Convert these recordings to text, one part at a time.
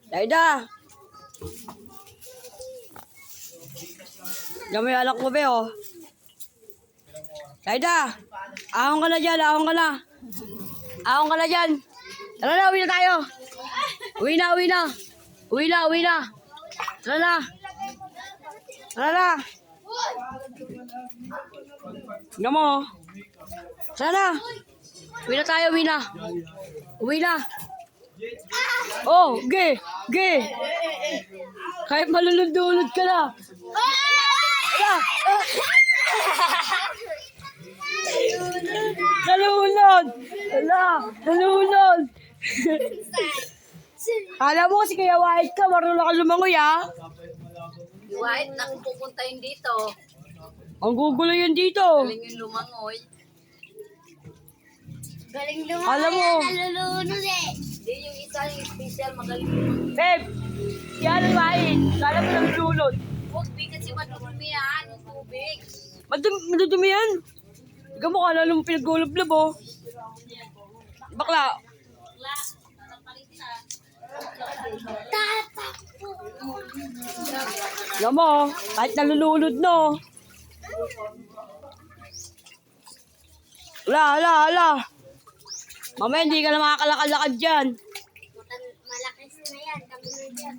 Daida! Diyan mo yung anak mo, be, oh. Daida! Ahon ka na dyan, ahon ka na. Ahon ka na dyan. Tara na, uwi na tayo. Uwi na, uwi na. Uwi na, uwi na. Tara na. Tara na. Tingnan mo, oh. Tara na. Uwi na tayo, uwi na. Uwi na. Oh, ge, ge. Kahit malulod-ulod ka na. Ala, nalulod. Ala, nalulod. Alam mo kasi kaya White ka, marunong ka lumangoy, ha? White, naku pupuntahin dito. Ang gugulo yun dito. Galing yung lumangoy. Galing lumangoy. Alam mo. Nalulunod eh. Hindi yung isa yung special magaling lumangoy. Babe, yan ang White. Kala mo nalulod. Huwag bigat si madumi yan, yung tubig. Madudumi yan. Ikaw mo kala nung pinag-gulab-lab, oh. Bakla. Alam mo, kahit nalulunod, no. Ala. Mamaya hindi ka na makakalakad-lakad dyan. Malakas na yan. Kami na dyan.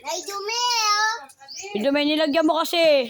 Ay, dumi oh. Hindi may nilagyan mo kasi.